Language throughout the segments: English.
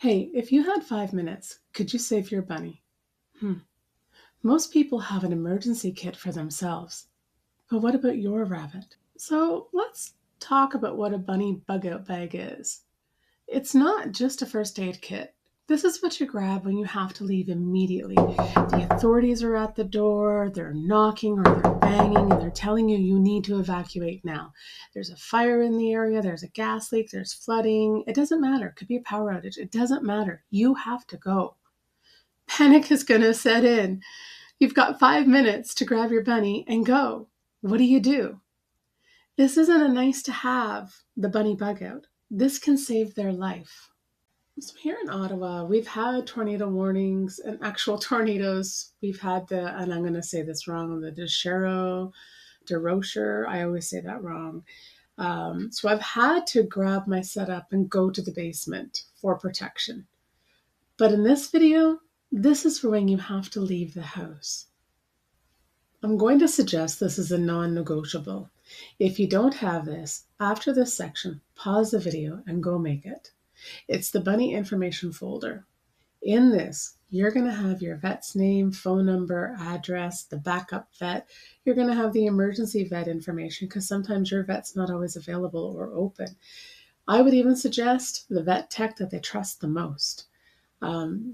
Hey, if you had 5 minutes, could you save your bunny? Hmm. Most people have an emergency kit for themselves. But what about your rabbit? So let's talk about what a bunny bug out bag is. It's not just a first aid kit. This is what you grab when you have to leave immediately. The authorities are at the door, they're knocking or they're banging, and they're telling you you need to evacuate now. There's a fire in the area, there's a gas leak, there's flooding. It doesn't matter. It could be a power outage. It doesn't matter. You have to go. Panic is going to set in. You've got 5 minutes to grab your bunny and go. What do? This isn't a nice to have, the bunny bug out. This can save their life. So here in Ottawa, we've had tornado warnings and actual tornadoes. We've had and I'm going to say this wrong, the DeRocher. I always say that wrong. So I've had to grab my setup and go to the basement for protection. But in this video, this is for when you have to leave the house. I'm going to suggest this is a non-negotiable. If you don't have this, after this section, pause the video and go make it. It's the bunny information folder. In this, you're going to have your vet's name, phone number, address, the backup vet. You're going to have the emergency vet information because sometimes your vet's not always available or open. I would even suggest the vet tech that they trust the most.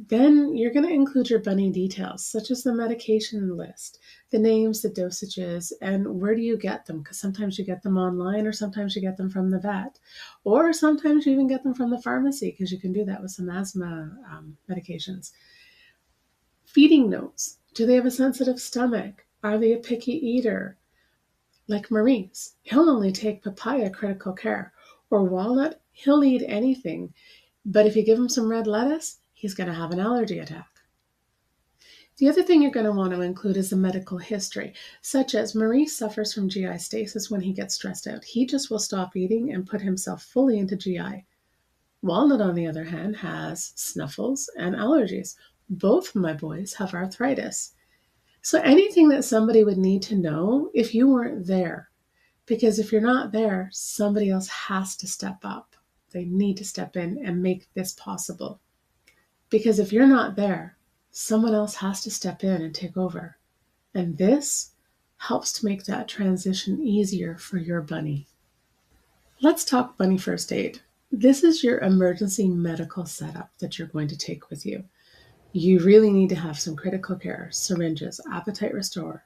Then you're going to include your bunny details, such as the medication list, the names, the dosages, and where do you get them? Because sometimes you get them online or sometimes you get them from the vet. Or sometimes you even get them from the pharmacy because you can do that with some asthma medications. Feeding notes. Do they have a sensitive stomach? Are they a picky eater? Like Maurice, he'll only take papaya critical care. Or Walnut, he'll eat anything. But if you give him some red lettuce, he's going to have an allergy attack. The other thing you're going to want to include is the medical history, such as Maurice suffers from GI stasis when he gets stressed out. He just will stop eating and put himself fully into GI. Walnut, on the other hand, has snuffles and allergies. Both of my boys have arthritis. So anything that somebody would need to know if you weren't there, because if you're not there, somebody else has to step up. They need to step in and make this possible. Because if you're not there, someone else has to step in and take over. And this helps to make that transition easier for your bunny. Let's talk bunny first aid. This is your emergency medical setup that you're going to take with you. You really need to have some critical care, syringes, appetite restore,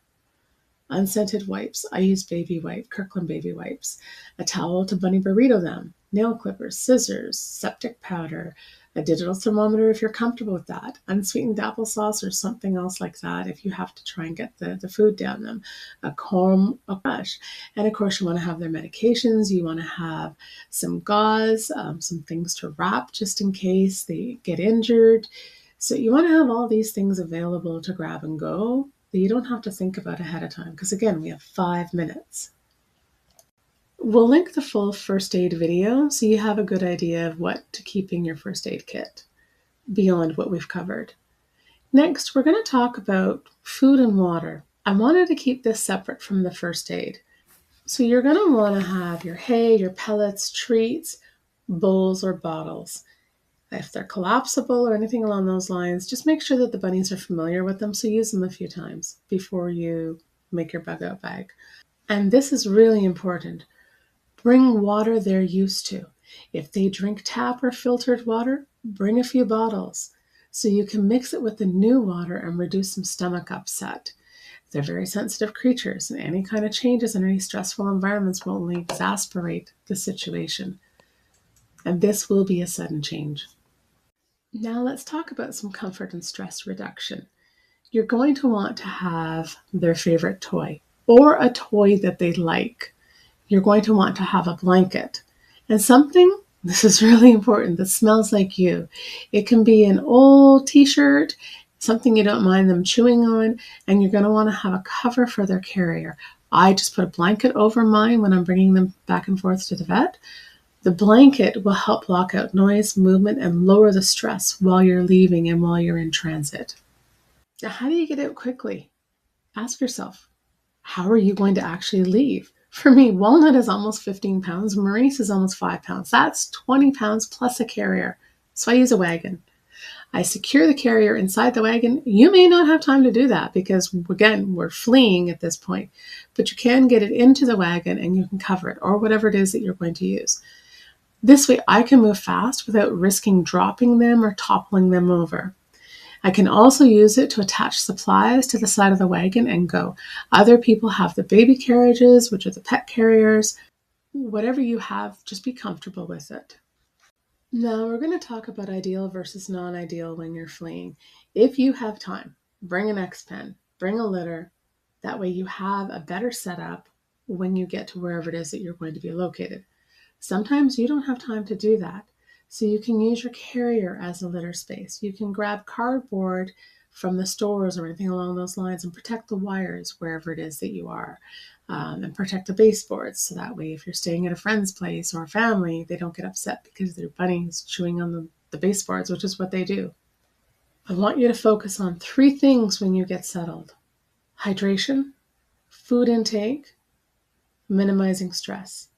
unscented wipes. I use baby wipe, Kirkland baby wipes, a towel to bunny burrito them, nail clippers, scissors, septic powder, a digital thermometer if you're comfortable with that, unsweetened applesauce or something else like that if you have to try and get the food down them, a comb, a brush. And of course, you want to have their medications. You want to have some gauze, some things to wrap just in case they get injured. So you want to have all these things available to grab and go that you don't have to think about ahead of time because, again, we have 5 minutes. We'll link the full first aid video so you have a good idea of what to keep in your first aid kit beyond what we've covered. Next, we're going to talk about food and water. I wanted to keep this separate from the first aid. So you're going to want to have your hay, your pellets, treats, bowls, or bottles. If they're collapsible or anything along those lines, just make sure that the bunnies are familiar with them, so use them a few times before you make your bug out bag. And this is really important. Bring water they're used to. If they drink tap or filtered water, bring a few bottles so you can mix it with the new water and reduce some stomach upset. They're very sensitive creatures, and any kind of changes in any stressful environments will only exacerbate the situation. And this will be a sudden change. Now let's talk about some comfort and stress reduction. You're going to want to have their favorite toy or a toy that they like. You're going to want to have a blanket and something, this is really important, that smells like you. It can be an old t-shirt, something you don't mind them chewing on, and you're going to want to have a cover for their carrier. I just put a blanket over mine when I'm bringing them back and forth to the vet. The blanket will help block out noise, movement, and lower the stress while you're leaving and while you're in transit. Now, how do you get out quickly? Ask yourself, how are you going to actually leave? For me, Walnut is almost 15 pounds. Maurice is almost 5 pounds. That's 20 pounds plus a carrier. So I use a wagon. I secure the carrier inside the wagon. You may not have time to do that because, again, we're fleeing at this point, but you can get it into the wagon and you can cover it, or whatever it is that you're going to use. This way I can move fast without risking dropping them or toppling them over. I can also use it to attach supplies to the side of the wagon and go. Other people have the baby carriages, which are the pet carriers. Whatever you have, just be comfortable with it. Now we're going to talk about ideal versus non-ideal when you're fleeing. If you have time, bring an X-Pen, bring a litter. That way you have a better setup when you get to wherever it is that you're going to be located. Sometimes you don't have time to do that. So you can use your carrier as a litter space. You can grab cardboard from the stores or anything along those lines and protect the wires wherever it is that you are, and protect the baseboards. So that way, if you're staying at a friend's place or a family, they don't get upset because their bunnies chewing on the baseboards, which is what they do. I want you to focus on 3 things when you get settled: hydration, food intake, minimizing stress.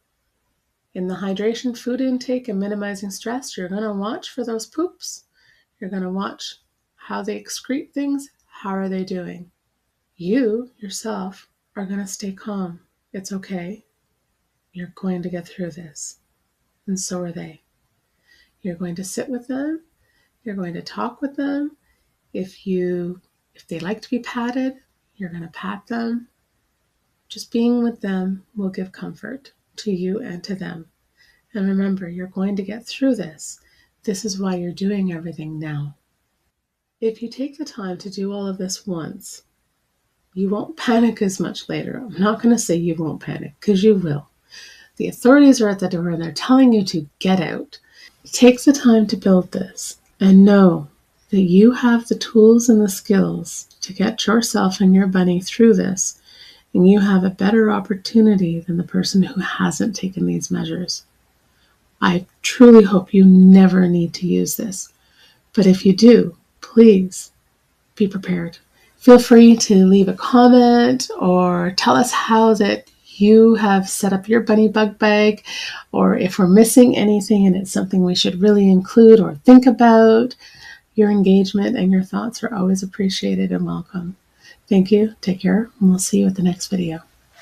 In the hydration, food intake, and minimizing stress, you're going to watch for those poops. You're going to watch how they excrete things. How are they doing? You, yourself, are going to stay calm. It's okay. You're going to get through this. And so are they. You're going to sit with them. You're going to talk with them. If they like to be patted, you're going to pat them. Just being with them will give comfort to you and to them. And remember, you're going to get through this. This is why you're doing everything now. If you take the time to do all of this once, you won't panic as much later. I'm not going to say you won't panic, because you will. The authorities are at the door and they're telling you to get out. Take the time to build this and know that you have the tools and the skills to get yourself and your bunny through this, and you have a better opportunity than the person who hasn't taken these measures. I truly hope you never need to use this, but if you do, please be prepared. Feel free to leave a comment or tell us how that you have set up your bunny bug bag, or if we're missing anything and it's something we should really include or think about. Your engagement and your thoughts are always appreciated and welcome. Thank you. Take care, and we'll see you at the next video.